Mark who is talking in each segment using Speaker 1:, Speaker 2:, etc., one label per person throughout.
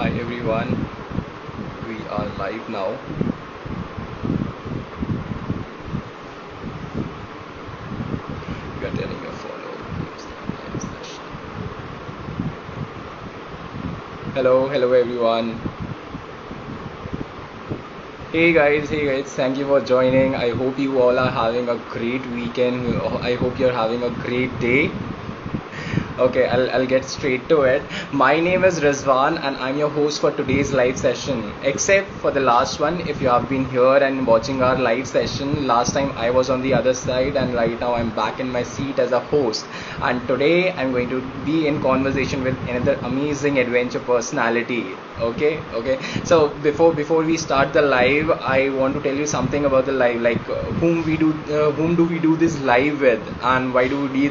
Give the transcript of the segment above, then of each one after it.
Speaker 1: Hi everyone, we are live now. We are telling your follow. Hello everyone. Hey guys, thank you for joining. I hope you all are having a great weekend. I hope you're having a great day. Okay, I'll get straight to it. My name is Rizwan and I'm your host for today's live session. Except for the last one, if you have been here and watching our live session, last time I was on the other side and right now I'm back in my seat as a host. And today I'm going to be in conversation with another amazing adventure personality. Okay. So before we start the live, I want to tell you something about the live, like whom do we do this live with, and why do we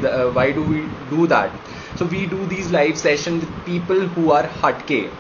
Speaker 1: do that? So we do these live sessions with people who are hatke,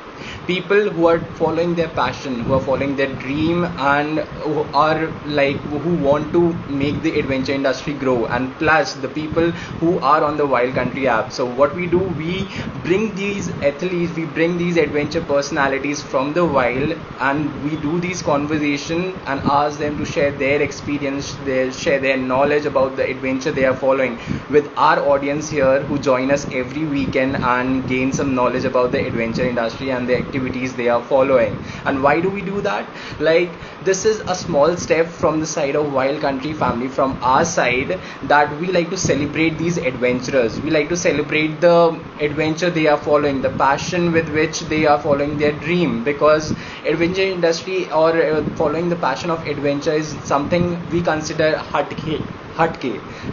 Speaker 1: people who are following their passion, who are following their dream, and who are like who want to make the adventure industry grow, and plus the people who are on the Wild Country app. So what we do, we bring these athletes, we bring these adventure personalities from the wild, and we do these conversation and ask them to share their experience, share their knowledge about the adventure they are following with our audience here, who join us every weekend and gain some knowledge about the adventure industry and the activities they are following. And why do we do that? Like, this is a small step from the side of Wild Country family, from our side, that we like to celebrate these adventurers. We like to celebrate the adventure they are following, the passion with which they are following their dream, because adventure industry, or following the passion of adventure, is something we consider hatke,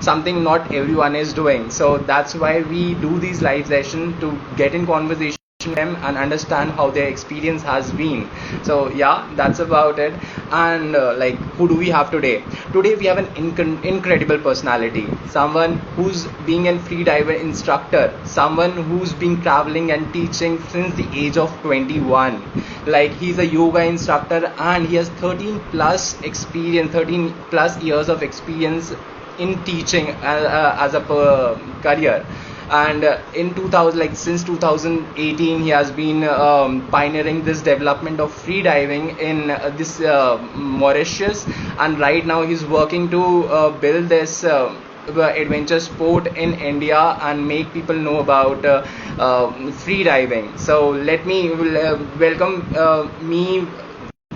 Speaker 1: something not everyone is doing. So that's why we do these live sessions, to get in conversation with them and understand how their experience has been. So yeah, that's about it. And like, who do we have today? Today we have an incredible personality, someone who's being a freediver instructor, someone who's been traveling and teaching since the age of 21. Like, he's a yoga instructor and he has 13 plus years of experience in teaching as a career. And in 2000, like since 2018, he has been pioneering this development of free diving in this Mauritius, and right now he's working to build this adventure sport in India and make people know about free diving. So let me welcome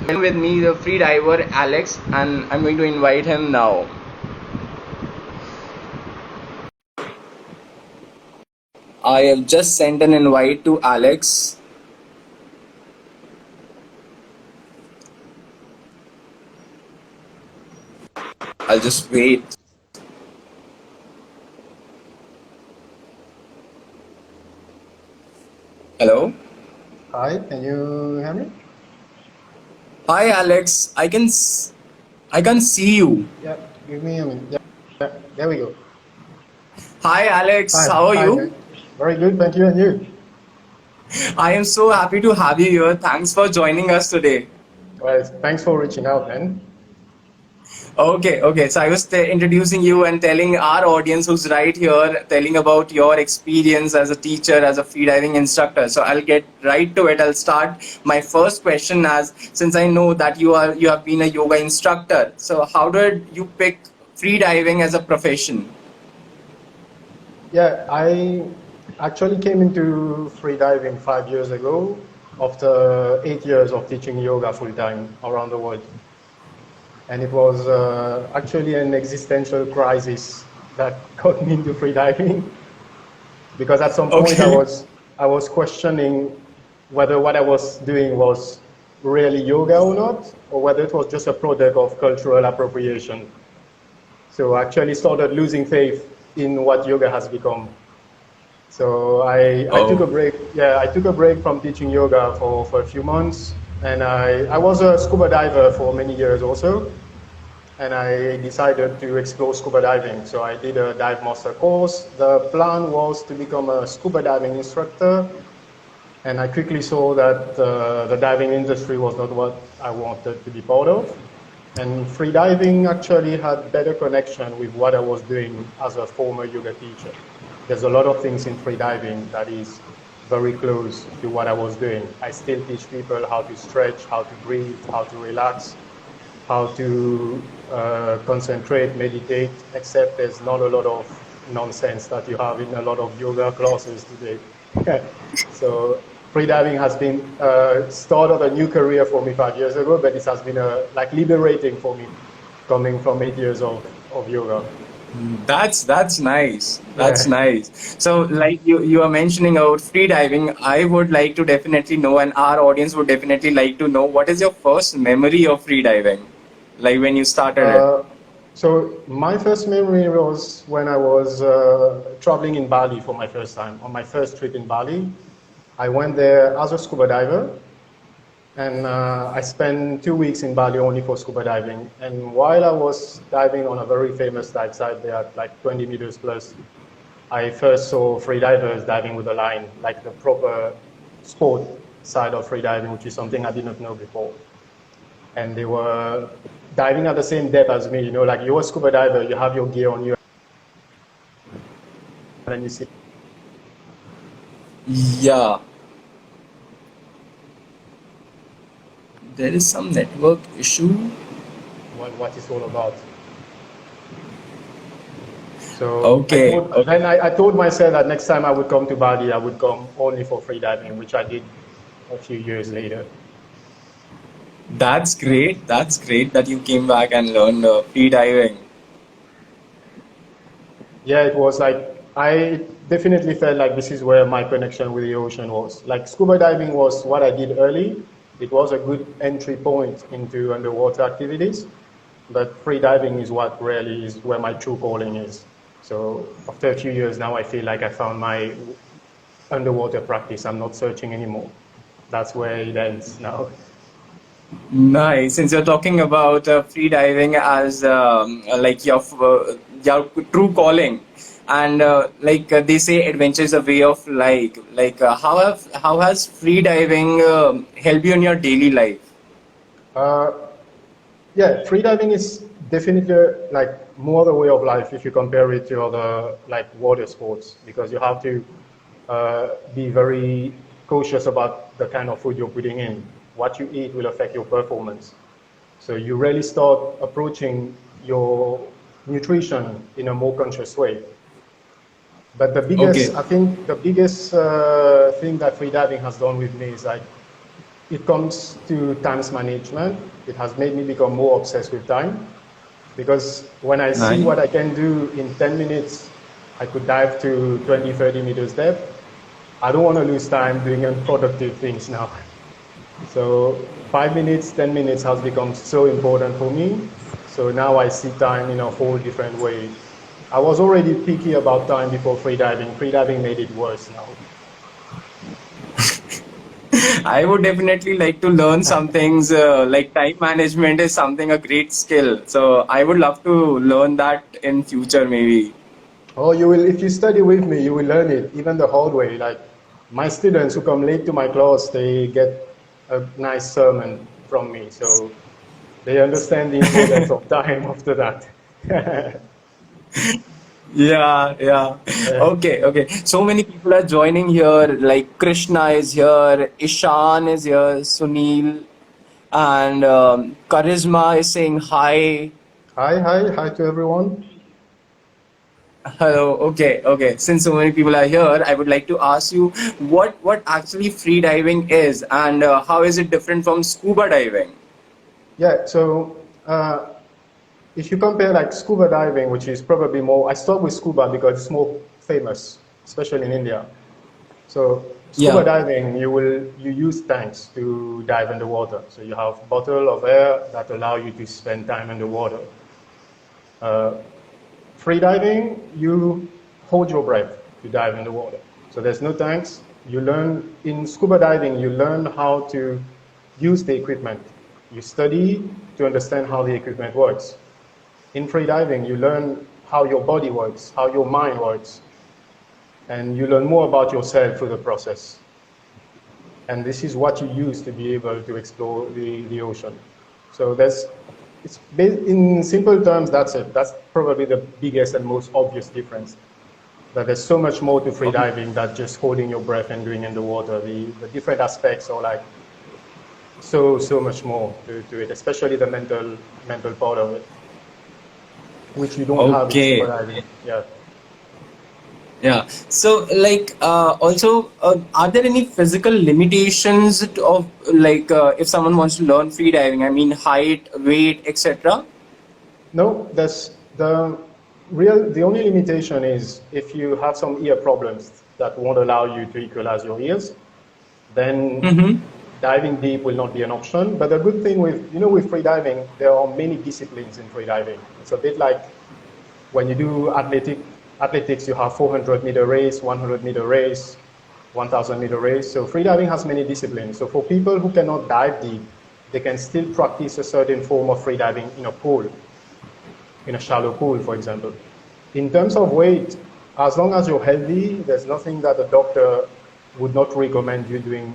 Speaker 1: with me the free diver Alex, and I'm going to invite him now. I have just sent an invite to Alex. I'll just wait. Hello.
Speaker 2: Hi, can you hear me?
Speaker 1: Hi Alex. I can see you.
Speaker 2: Yeah, give me a minute. Yeah, there we go.
Speaker 1: Hi Alex.
Speaker 2: Hi,
Speaker 1: How are
Speaker 2: hi.
Speaker 1: you?
Speaker 2: Very good, thank you, and you?
Speaker 1: I am so happy to have you here. Thanks for joining us today.
Speaker 2: Well, thanks for reaching out, then.
Speaker 1: Okay. So I was introducing you and telling our audience who's right here, telling about your experience as a teacher, as a freediving instructor. So I'll get right to it. I'll start my first question, as since I know that you have been a yoga instructor. So how did you pick freediving as a profession?
Speaker 2: Yeah, I actually came into freediving 5 years ago after 8 years of teaching yoga full time around the world. And it was actually an existential crisis that got me into freediving, because at some point
Speaker 1: Okay.
Speaker 2: I was questioning whether what I was doing was really yoga or not, or whether it was just a product of cultural appropriation. So I actually started losing faith in what yoga has become. So I took a
Speaker 1: Oh.
Speaker 2: break. Yeah, I took a break from teaching yoga for a few months, and I was a scuba diver for many years also, and I decided to explore scuba diving. So I did a dive master course. The plan was to become a scuba diving instructor, and I quickly saw that the diving industry was not what I wanted to be part of. And freediving actually had better connection with what I was doing as a former yoga teacher. There's a lot of things in freediving that is very close to what I was doing. I still teach people how to stretch, how to breathe, how to relax, how to concentrate, meditate, except there's not a lot of nonsense that you have in a lot of yoga classes today. So freediving has been start of a new career for me 5 years ago, but it has been like liberating for me coming from 8 years of yoga.
Speaker 1: That's nice. That's
Speaker 2: Yeah.
Speaker 1: nice. So, like you are mentioning about freediving, I would like to definitely know, and our audience would definitely like to know, what is your first memory of freediving, like when you started it.
Speaker 2: Uh, so my first memory was when I was traveling in Bali for my first time, on my first trip in Bali. I went there as a scuba diver, and I spent 2 weeks in Bali only for scuba diving. And while I was diving on a very famous dive site there at like 20 meters plus, I first saw freedivers diving with a line, like the proper sport side of freediving, which is something I did not know before. And they were diving at the same depth as me, like you're a scuba diver, you have your gear on you, and then you see
Speaker 1: Yeah, there is some network issue.
Speaker 2: what it's all about. So
Speaker 1: Okay, okay.
Speaker 2: I told myself that next time I would come to Bali, I would come only for freediving, which I did a few years later.
Speaker 1: That's great. That's great that you came back and learned freediving.
Speaker 2: Yeah, it was like, I definitely felt like this is where my connection with the ocean was. Like scuba diving was what I did early. It was a good entry point into underwater activities, but free diving is what really is where my true calling is. So after a few years now, I feel like I found my underwater practice. I'm not searching anymore. That's where it ends now.
Speaker 1: Nice. Since you're talking about freediving as like your true calling, and they say adventure is a way of life. How has freediving helped you in your daily life?
Speaker 2: Uh, Yeah, freediving is definitely like more the way of life if you compare it to other like water sports, because you have to be very cautious about the kind of food you're putting in. What you eat will affect your performance. So you really start approaching your nutrition in a more conscious way. But
Speaker 1: Okay.
Speaker 2: I think the biggest thing that freediving has done with me is like it comes to times management. It has made me become more obsessed with time, because when I see
Speaker 1: Nice.
Speaker 2: what I can do in 10 minutes, I could dive to 20, 30 meters depth. I don't want to lose time doing unproductive things now. So 5 minutes, 10 minutes has become so important for me. So now I see time in a whole different way. I was already picky about time before freediving. Freediving made it worse now.
Speaker 1: I would definitely like to learn some things like time management is something a great skill. So I would love to learn that in future maybe.
Speaker 2: Oh, you will, if you study with me, you will learn it, even the hard way. Like my students who come late to my class, they get a nice sermon from me. So they understand the importance of time after that.
Speaker 1: Yeah, yeah. Okay, okay. So many people are joining here. Like Krishna is here, Ishan is here, Sunil, and Charisma is saying hi.
Speaker 2: Hi, hi, hi to everyone.
Speaker 1: Hello. Okay, okay. Since so many people are here, I would like to ask you what actually free diving is, and how is it different from scuba diving?
Speaker 2: Yeah, so if you compare like scuba diving, which is probably more, I start with scuba because it's more famous, especially in India. So scuba
Speaker 1: Yeah.
Speaker 2: diving, you use tanks to dive underwater. So you have bottle of air that allow you to spend time underwater. Uh, Free diving, you hold your breath to dive underwater. So there's no tanks. You learn in scuba diving, you learn how to use the equipment. You study to understand how the equipment works. In free diving, you learn how your body works, how your mind works, and you learn more about yourself through the process. And this is what you use to be able to explore the ocean. So in simple terms, that's it. That's probably the biggest and most obvious difference. But there's so much more to freediving than just holding your breath and going in the water. The different aspects are like so much more to it, especially the mental part of it, which you don't have in scuba
Speaker 1: Okay.
Speaker 2: diving. Yeah.
Speaker 1: Yeah. So, like, also, are there any physical limitations of like if someone wants to learn free diving? I mean, height, weight, etc.
Speaker 2: No, the only limitation is if you have some ear problems that won't allow you to equalize your ears, then
Speaker 1: Mm-hmm.
Speaker 2: diving deep will not be an option. But the good thing with free diving, there are many disciplines in free diving. It's a bit like when you do athletics, you have 400-meter race, 100-meter race, 1,000-meter race. So free diving has many disciplines. So for people who cannot dive deep, they can still practice a certain form of free diving in a pool, in a shallow pool, for example. In terms of weight, as long as you're healthy, there's nothing that a doctor would not recommend you doing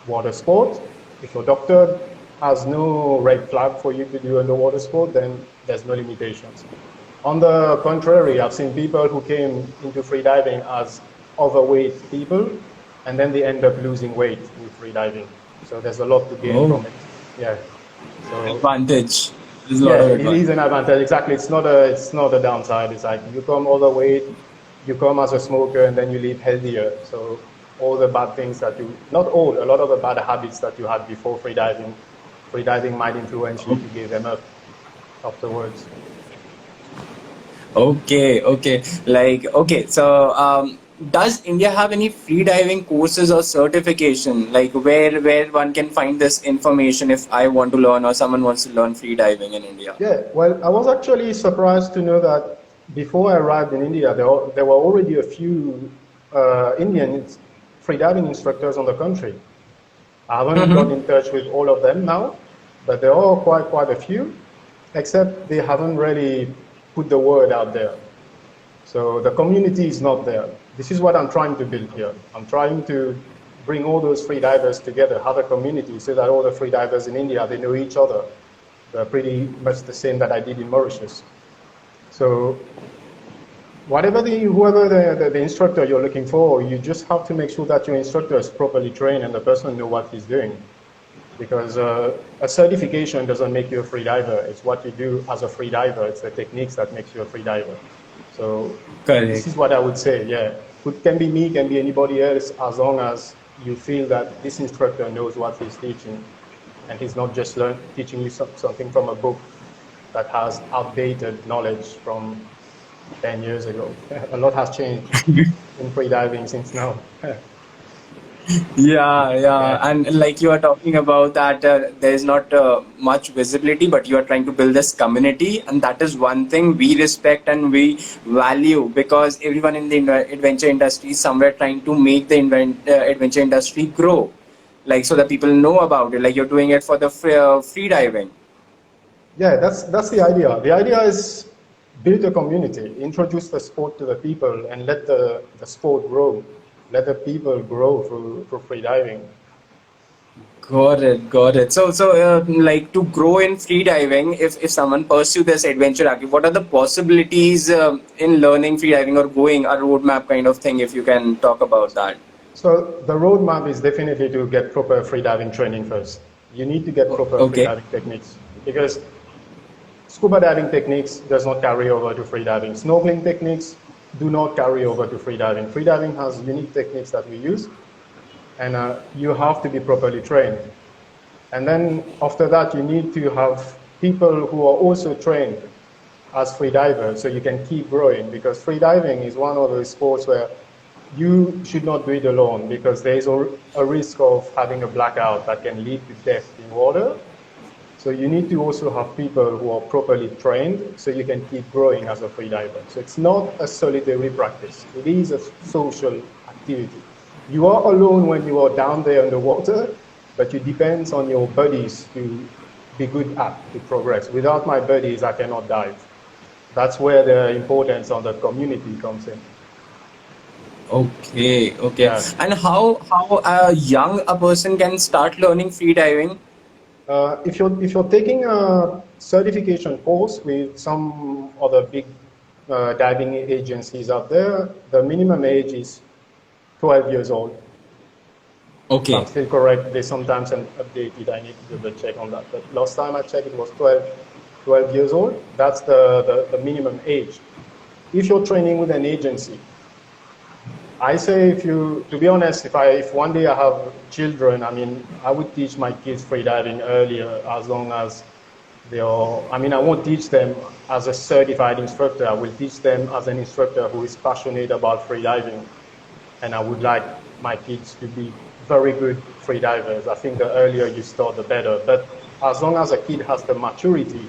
Speaker 2: water sport. If your doctor has no red flag for you to do underwater sport, then there's no limitations. On the contrary, I've seen people who came into freediving as overweight people, and then they end up losing weight with freediving. So there's a lot to gain
Speaker 1: Oh,
Speaker 2: from it. Yeah. So
Speaker 1: advantage. There's a lot
Speaker 2: yeah,
Speaker 1: of
Speaker 2: it is
Speaker 1: advantage.
Speaker 2: an advantage. Exactly. It's not a downside. It's like you come overweight, you come as a smoker, and then you live healthier. So all the bad things that not all, a lot of the bad habits that you had before freediving might influence you to give them up afterwards.
Speaker 1: Okay, okay. Like, okay, so does India have any free diving courses or certification? Like where one can find this information if I want to learn or someone wants to learn free diving in India?
Speaker 2: Yeah, well, I was actually surprised to know that before I arrived in India, there were already a few Indian freediving instructors on the country. I haven't got
Speaker 1: Mm-hmm.
Speaker 2: in touch with all of them now, but there are quite a few, except they haven't really put the word out there. So the community is not there. This is what I'm trying to build here. I'm trying to bring all those freedivers together, have a community, so that all the freedivers in India, they know each other. They're pretty much the same that I did in Mauritius. So whoever the instructor you're looking for, you just have to make sure that your instructor is properly trained and the person knows what he's doing. Because a certification doesn't make you a free diver. It's what you do as a free diver. It's the techniques that makes you a free diver. So this
Speaker 1: Correct.
Speaker 2: is what I would say. Yeah, it can be me, can be anybody else, as long as you feel that this instructor knows what he's teaching, and he's not just teaching you something from a book that has outdated knowledge from 10 years ago. A lot has changed in free diving since now.
Speaker 1: Yeah, yeah,
Speaker 2: Yeah.
Speaker 1: and like you are talking about that, there is not much visibility, but you are trying to build this community, and that is one thing we respect and we value because everyone in the adventure industry is somewhere trying to make the adventure industry grow, like so that people know about it. Like you're doing it for the free diving.
Speaker 2: Yeah, that's the idea. The idea is build a community, introduce the sport to the people, and let the sport grow. Let the people grow through free diving.
Speaker 1: Got it, got it. Like to grow in free diving, if someone pursue this adventure active, what are the possibilities in learning free diving or going a roadmap kind of thing? If you can talk about that.
Speaker 2: So the roadmap is definitely to get proper free diving training first. You need to get proper free
Speaker 1: Okay.
Speaker 2: diving techniques because scuba diving techniques does not carry over to free diving. Snorkeling techniques do not carry over to free diving. Free diving has unique techniques that we use, and you have to be properly trained. And then after that, you need to have people who are also trained as free divers, so you can keep growing. Because free diving is one of those sports where you should not do it alone, because there is a risk of having a blackout that can lead to death in water. So you need to also have people who are properly trained so you can keep growing as a free diver. So it's not a solitary practice. It is a social activity. You are alone when you are down there underwater, but it depends on your buddies to be good at, to progress. Without my buddies, I cannot dive. That's where the importance of the community comes in.
Speaker 1: Okay, okay.
Speaker 2: Yeah.
Speaker 1: And how young a person can start learning free diving?
Speaker 2: If you're taking a certification course with some other big diving agencies out there, the minimum age is 12 years old. If I'm
Speaker 1: Okay.
Speaker 2: still correct, they sometimes update it. I need to double check on that. But last time I checked, it was 12 years old. That's the minimum age. If you're training with an agency, I say to be honest, if one day I have children, I mean, I would teach my kids freediving earlier as long as they are, I mean, I won't teach them as a certified instructor. I will teach them as an instructor who is passionate about freediving. And I would like my kids to be very good freedivers. I think the earlier you start, the better. But as long as a kid has the maturity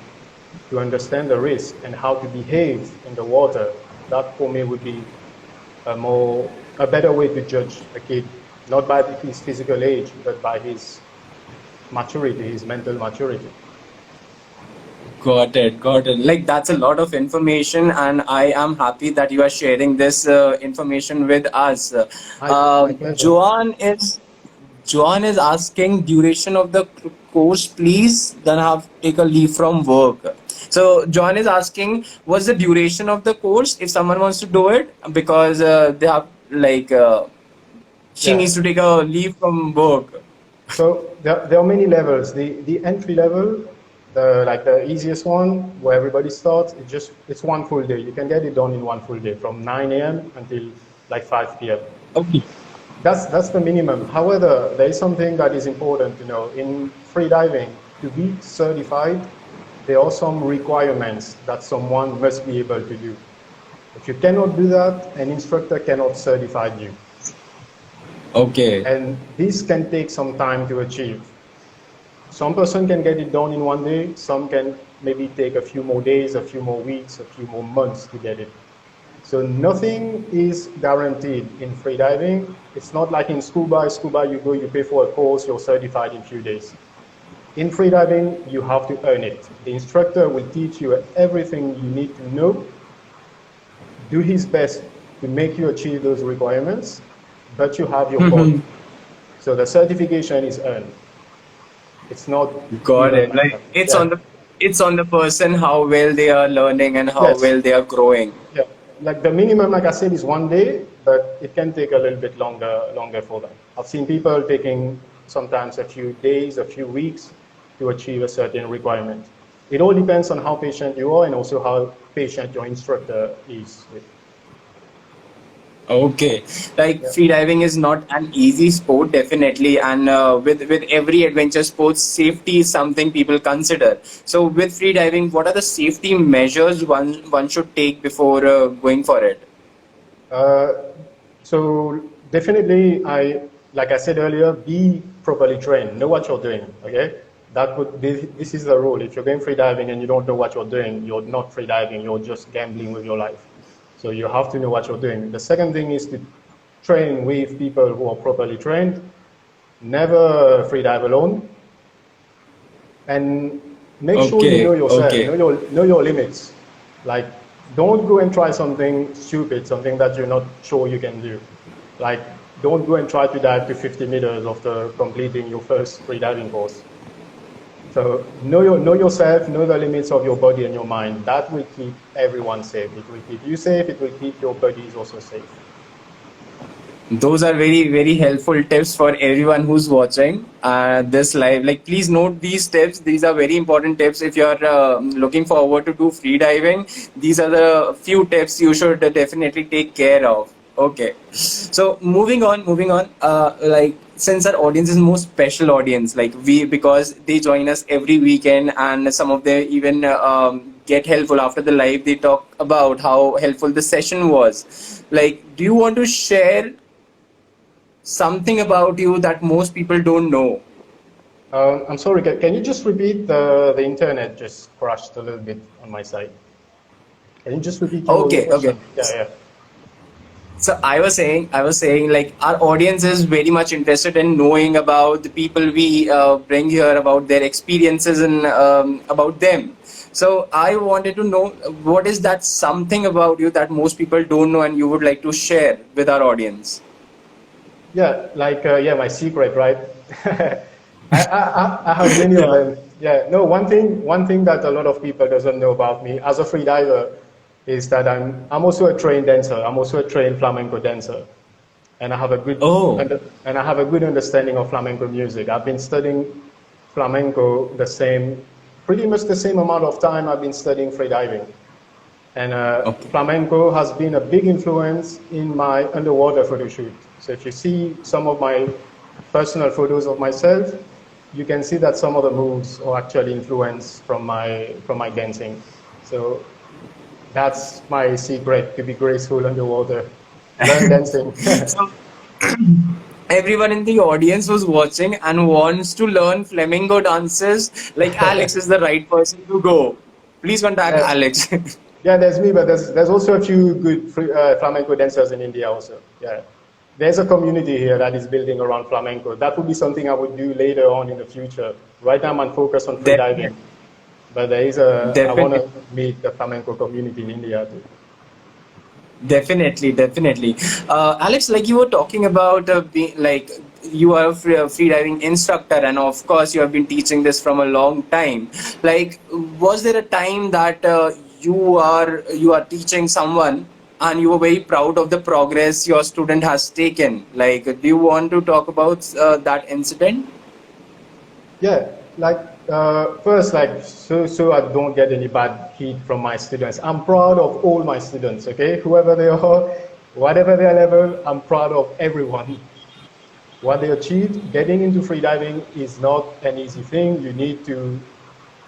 Speaker 2: to understand the risk and how to behave in the water, that for me would be a better way to judge a kid, not by his physical age, but by his maturity, his mental maturity.
Speaker 1: Got it, got it. Like that's a lot of information, and I am happy that you are sharing this information with us.
Speaker 2: My pleasure.
Speaker 1: Joan is asking duration of the course, please. Then I have to take a leave from work. So Joan is asking, what's the duration of the course if someone wants to do it because they have she
Speaker 2: Yeah.
Speaker 1: needs to take a leave from work.
Speaker 2: So there are many levels. The entry level, the easiest one where everybody starts, it's one full day. You can get it done in one full day from 9 a.m. until like 5 p.m.
Speaker 1: Okay.
Speaker 2: That's the minimum. However, there is something that is important to know. In freediving, to be certified, there are some requirements that someone must be able to do. If you cannot do that, an instructor cannot certify you.
Speaker 1: Okay.
Speaker 2: And this can take some time to achieve. Some person can get it done in one day, some can maybe take a few more days, a few more weeks, a few more months to get it. So nothing is guaranteed in freediving. It's not like in scuba. Scuba, you go, you pay for a course, you're certified in a few days. In freediving, you have to earn it. The instructor will teach you everything you need to know, do his best to make you achieve those requirements, but you have your body. So the certification is earned. It's not
Speaker 1: Got
Speaker 2: given
Speaker 1: it.
Speaker 2: like
Speaker 1: Like
Speaker 2: that. Yeah.
Speaker 1: it's on the person how well they are learning and how
Speaker 2: Yes.
Speaker 1: well they are growing.
Speaker 2: Yeah. Like the minimum, like I said, is one day, but it can take a little bit longer for that. I've seen people taking sometimes a few days, a few weeks to achieve a certain requirement. It all depends on how patient you are and also how patient your instructor is with.
Speaker 1: Okay, like
Speaker 2: Yeah.
Speaker 1: freediving is not an easy sport, definitely, and with every adventure sports, safety is something people consider. So with freediving, what are the safety measures one should take before going for it?
Speaker 2: Uh, so definitely, like I said earlier, be properly trained. Know what you're doing. Okay, this is the rule. If you're going freediving and you don't know what you're doing, you're not freediving. You're just gambling with your life. So you have to know what you're doing. The second thing is to train with people who are properly trained. Never freedive alone, and make sure you know
Speaker 1: Okay,
Speaker 2: yourself,
Speaker 1: okay.
Speaker 2: know your limits. Like, don't go and try something stupid, something that you're not sure you can do. Like, don't go and try to dive to 50 meters after completing your first freediving course. So know yourself, know the limits of your body and your mind. That will keep everyone safe. It will keep you safe. It will keep your buddies also safe.
Speaker 1: Those are very, very helpful tips for everyone who's watching this live. Like, please note these tips. These are very important tips. If you're looking forward to do free diving, these are the few tips you should definitely take care of. Okay. So moving on. Like, since our audience is more special audience, like because they join us every weekend, and some of them even get helpful after the live. They talk about how helpful the session was. Like, do you want to share something about you that most people don't know?
Speaker 2: I'm sorry, can you just repeat? The internet just crashed a little bit on my side. Can you just repeat your
Speaker 1: Okay, okay.
Speaker 2: question? Yeah, yeah.
Speaker 1: So I was saying, like our audience is very much interested in knowing about the people we bring here, about their experiences and about them. So I wanted to know what is that something about you that most people don't know and you would like to share with our audience.
Speaker 2: Yeah, like yeah, my secret, right? I have many of
Speaker 1: Yeah.
Speaker 2: them. Yeah, no, one thing that a lot of people doesn't know about me as a free diver, is that I'm also a trained dancer. I'm also a trained flamenco dancer, and I have a
Speaker 1: Oh,
Speaker 2: good understanding of flamenco music. I've been studying flamenco pretty much the same amount of time I've been studying freediving. And
Speaker 1: okay.
Speaker 2: flamenco has been a big influence in my underwater photo shoot. So if you see some of my personal photos of myself, you can see that some of the moves are actually influenced from my dancing. So that's my secret to be graceful underwater. Learn dancing.
Speaker 1: So everyone in the audience who's watching and wants to learn flamenco dances, like Alex is the right person to go. Please contact
Speaker 2: Yeah,
Speaker 1: Alex.
Speaker 2: yeah, there's me, but there's also a few good flamenco dancers in India also. Yeah, there's a community here that is building around flamenco. That would be something I would do later on in the future. Right now, I'm focused on freediving,
Speaker 1: Definitely,
Speaker 2: but I want
Speaker 1: definitely.
Speaker 2: to meet the flamenco community in India too.
Speaker 1: Definitely, definitely. Alex, like you were talking about, like you are a free diving instructor, and of course you have been teaching this from a long time. Like, was there a time that you are teaching someone, and you were very proud of the progress your student has taken? Like, do you want to talk about that incident?
Speaker 2: Yeah, like first, like so I don't get any bad heat from my students. I'm proud of all my students. Okay, whoever they are, whatever their level, I'm proud of everyone. What they achieved, getting into freediving is not an easy thing. You need to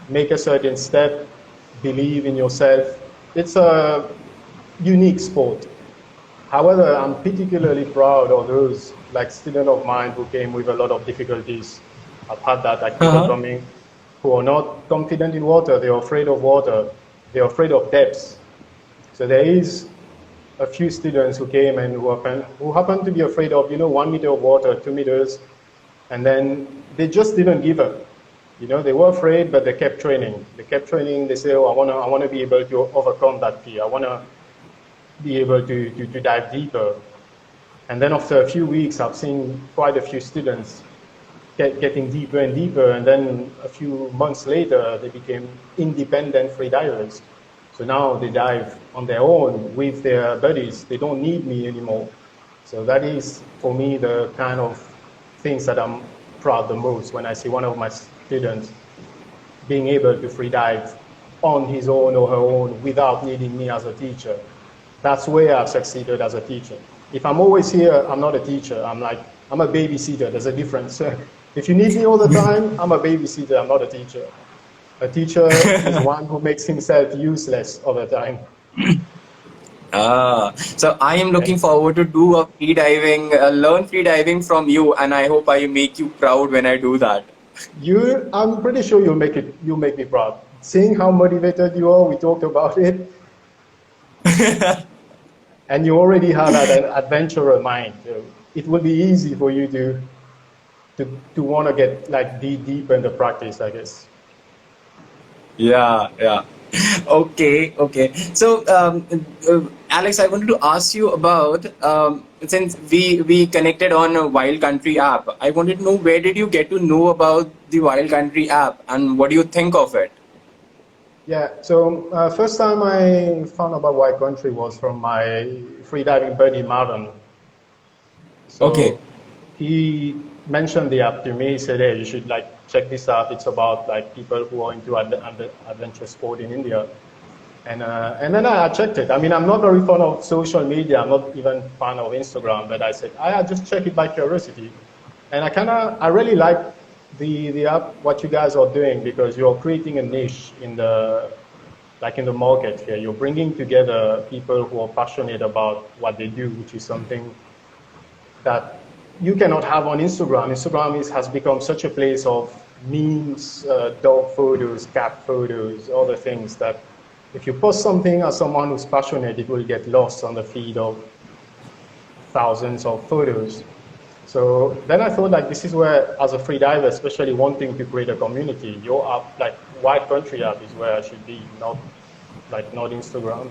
Speaker 2: make a certain step, believe in yourself. It's a unique sport. However, I'm particularly proud of those like students of mine who came with a lot of difficulties. I've had that, like people
Speaker 1: Uh-huh.
Speaker 2: coming who are not confident in water, they're afraid of water, they're afraid of depths. So there is a few students who came and who happened to be afraid of, 1 meter of water, 2 meters, and then they just didn't give up. They were afraid, but they kept training. They kept training. They say, "Oh, I want to be able to overcome that fear. I want to be able to dive deeper." And then after a few weeks, I've seen quite a few students getting deeper and deeper. And then a few months later, they became independent free divers. So now they dive on their own with their buddies. They don't need me anymore. So that is, for me, the kind of things that I'm proud the most when I see one of my students being able to free dive on his own or her own without needing me as a teacher. That's where I've succeeded as a teacher. If I'm always here, I'm not a teacher. I'm a babysitter. There's a difference. If you need me all the time, I'm a babysitter. I'm not a teacher. A teacher is one who makes himself useless all the time.
Speaker 1: So I am
Speaker 2: Yeah.
Speaker 1: looking forward to do a free diving, learn free diving from you, and I hope I make you proud when I do that.
Speaker 2: I'm pretty sure you'll make me proud. Seeing how motivated you are, we talked about it, and you already have an adventurer mind. So it will be easy for you to want to get like deep in the practice, I guess.
Speaker 1: Yeah, yeah. Okay, okay. So, Alex, I wanted to ask you about since we connected on a Wild Country app. I wanted to know, where did you get to know about the Wild Country app, and what do you think of it?
Speaker 2: Yeah. So first time I found about White Country was from my freediving buddy Marvin.
Speaker 1: Okay.
Speaker 2: So he mentioned the app to me. He said, "Hey, you should like check this app. It's about like people who are into adventure sport in India." And then I checked it. I mean, I'm not very fond of social media. I'm not even fan of Instagram. But I said, I just check it by curiosity. And I really like the app, what you guys are doing, because you're creating a niche in the market here. You're bringing together people who are passionate about what they do, which is something that you cannot have on Instagram. Has become such a place of memes, dog photos, cat photos, other things that if you post something as someone who's passionate, it will get lost on the feed of thousands of photos. So then I thought like this is where, as a free diver, especially wanting to create a community, your app, like Wild Country app, is where I should be, not Instagram.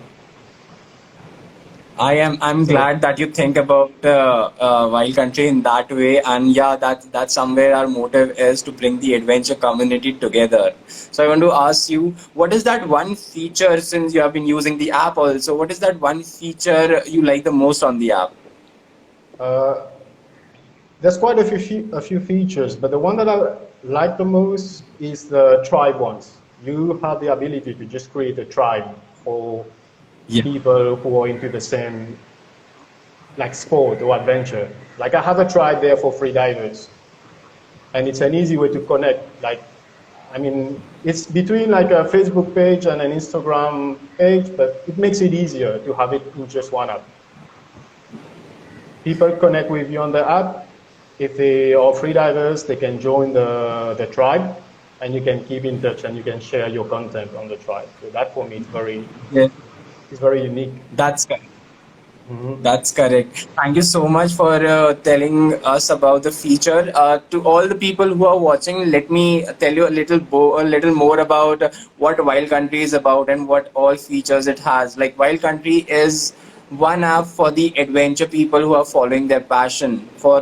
Speaker 1: I'm
Speaker 2: So
Speaker 1: glad that you think about wild country in that way, and yeah, that's somewhere our motive is to bring the adventure community together. So I want to ask you, what is that one feature, since you have been using the app also, what is that one feature you like the most on the app?
Speaker 2: uh, there's quite a few features, but the one that I like the most is the tribe ones. You have the ability to just create a tribe for
Speaker 1: Yeah.
Speaker 2: people who are into the same like sport or adventure. Like I have a tribe there for freedivers, and it's an easy way to connect. Like, I mean, it's between like a Facebook page and an Instagram page, but it makes it easier to have it in just one app. People connect with you on the app. If they are freedivers, they can join the tribe, and you can keep in touch and you can share your content on the tribe. So that for me
Speaker 1: Yeah,
Speaker 2: is very unique.
Speaker 1: that's correct.
Speaker 2: Mhm.
Speaker 1: That's correct. Thank you so much for telling us about the feature. To all the people who are watching, let me tell you a little more about what Wild Country is about and what all features it has. Like Wild Country is one app for the adventure people who are following their passion, for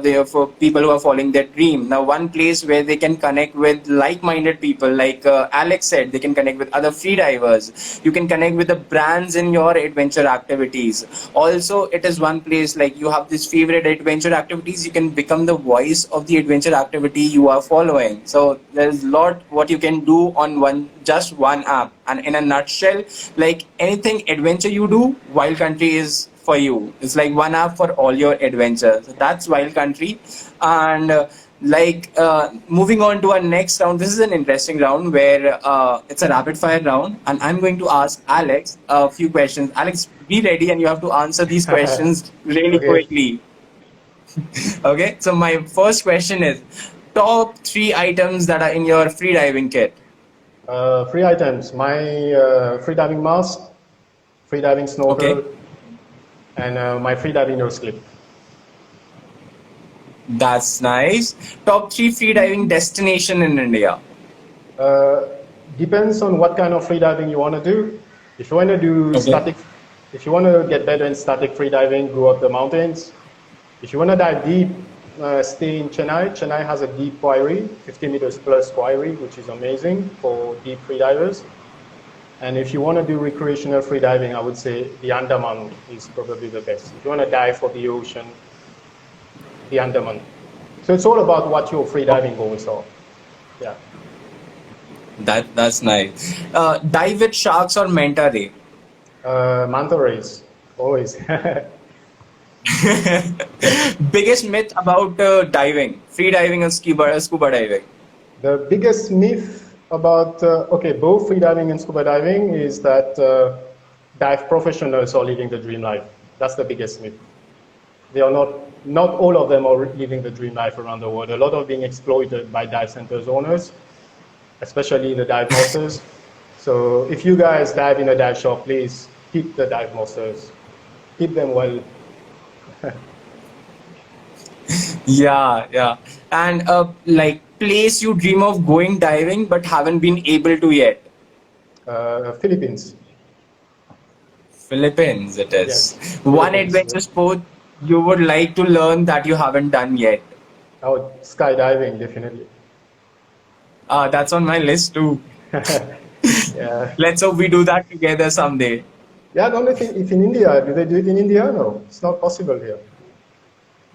Speaker 1: people who are following their dream. Now, one place where they can connect with like-minded people, like Alex said, they can connect with other freedivers. You can connect with the brands in your adventure activities. Also, it is one place like you have this favorite adventure activities. You can become the voice of the adventure activity you are following. So there's a lot what you can do on one app. And in a nutshell, like anything adventure you do, Wild Country is for you. It's like one app for all your adventures. So that's Wild Country. And moving on to our next round, this is an interesting round where it's a rapid fire round, and I'm going to ask Alex a few questions. Alex, be ready, and you have to answer these questions really
Speaker 2: Okay.
Speaker 1: quickly. Okay, so my first question is top three items that are in your freediving kit.
Speaker 2: Free items. My free diving mask, free diving
Speaker 1: Okay,
Speaker 2: snorkel, and my free diving nose clip.
Speaker 1: that's nice. Top three freediving destination in India.
Speaker 2: Uh, Depends on what kind of free diving you want to do. If you want to do
Speaker 1: Okay.
Speaker 2: static, if you want to get better in static free diving, go up the mountains. If you want to dive deep, stay in Chennai. Chennai has a deep quarry, 50 meters plus quarry, which is amazing for deep free divers. And if you want to do recreational free diving, I would say the Andaman is probably the best. If you want to dive for the ocean, the Andaman. So it's all about what your free diving goals are. Yeah.
Speaker 1: That's nice. Dive with sharks or manta ray.
Speaker 2: Manta rays, always.
Speaker 1: Biggest myth about diving, free diving and scuba diving.
Speaker 2: The biggest myth about, okay, both free diving and scuba diving is that dive professionals are living the dream life. That's the biggest myth. They are not all of them are living the dream life around the world. A lot are being exploited by dive centers owners, especially the dive masters. So if you guys dive in a dive shop, please keep the dive masters, keep them well.
Speaker 1: Yeah, yeah. And like place you dream of going diving but haven't been able to yet.
Speaker 2: Philippines,
Speaker 1: Philippines, it is.
Speaker 2: yes,
Speaker 1: One
Speaker 2: Philippines.
Speaker 1: adventure sport you would like to learn that you haven't done yet.
Speaker 2: Oh, skydiving, definitely.
Speaker 1: That's on my list too.
Speaker 2: Yeah.
Speaker 1: Let's hope we do that together someday.
Speaker 2: Yeah, I don't know if in India, do they do it in India? No, it's not possible here.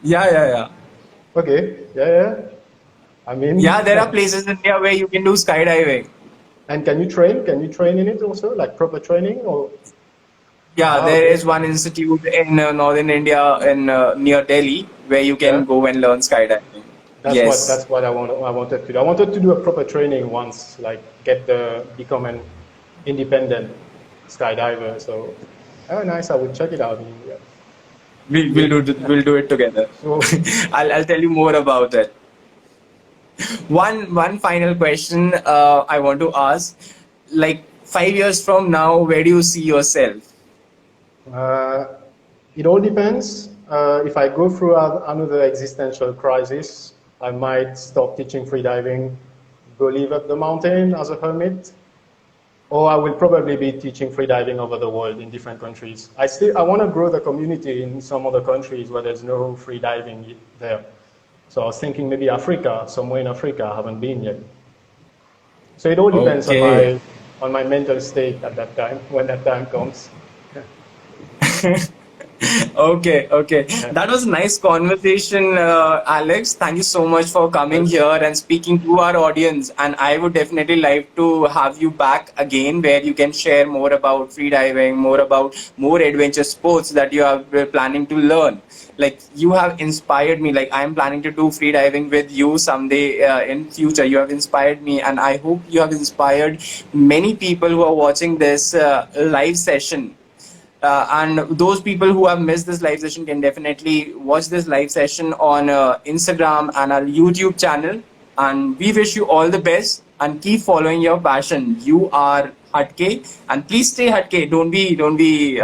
Speaker 1: Yeah, yeah, yeah.
Speaker 2: Okay, yeah, yeah. I mean,
Speaker 1: Yeah, there are places in India where you can do skydiving.
Speaker 2: and can you train? Can you train in it also, like proper training? Or
Speaker 1: Yeah,
Speaker 2: ah,
Speaker 1: there
Speaker 2: okay,
Speaker 1: is one institute in northern India in near Delhi where you
Speaker 2: yeah.
Speaker 1: can go and learn skydiving. Yes.
Speaker 2: That's what I wanted to do. I wanted to do a proper training once, like become an independent skydiver. So, oh, nice. I would check it out in India.
Speaker 1: We'll
Speaker 2: Good.
Speaker 1: we'll do it together.
Speaker 2: So,
Speaker 1: I'll tell you more about it. One final question I want to ask. Like 5 years from now, where do you see yourself?
Speaker 2: uh, it all depends. If I go through another existential crisis, I might stop teaching freediving, go live up the mountain as a hermit, or I will probably be teaching freediving over the world in different countries. I want to grow the community in some other countries where there's no freediving there. So I was thinking maybe Africa, somewhere in Africa. I haven't been yet. So it all depends
Speaker 1: Okay.
Speaker 2: on my mental state at that time, when that time comes.
Speaker 1: Okay, okay.
Speaker 2: Yeah.
Speaker 1: That was a nice conversation, Alex. Thank you so much for coming
Speaker 2: Well,
Speaker 1: here and speaking to our audience. And I would definitely like to have you back again, where you can share more about freediving, more about more adventure sports that you are planning to learn. Like you have inspired me. Like I am planning to do freediving with you someday in future. You have inspired me, and I hope you have inspired many people who are watching this live session. And those people who have missed this live session can definitely watch this live session on Instagram and our YouTube channel. And we wish you all the best and keep following your passion. You are Hatke, and please stay Hatke. Don't be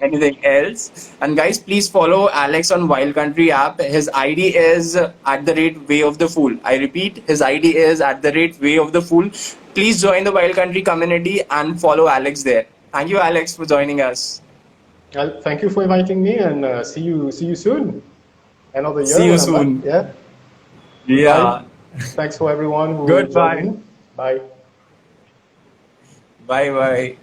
Speaker 1: anything else. And guys, please follow Alex on Wild Country app. His ID is at the rate Way of the Fool. I repeat, his ID is at the rate Way of the Fool. Please join the Wild Country community and follow Alex there. Thank you, Alex, for joining us.
Speaker 2: well, thank you for inviting me, and see you soon. Another
Speaker 1: See
Speaker 2: year
Speaker 1: you
Speaker 2: when I'm back.
Speaker 1: soon.
Speaker 2: Yeah. Goodbye.
Speaker 1: Yeah.
Speaker 2: Thanks for everyone who joined
Speaker 1: Goodbye.
Speaker 2: in. Bye.
Speaker 1: Bye bye.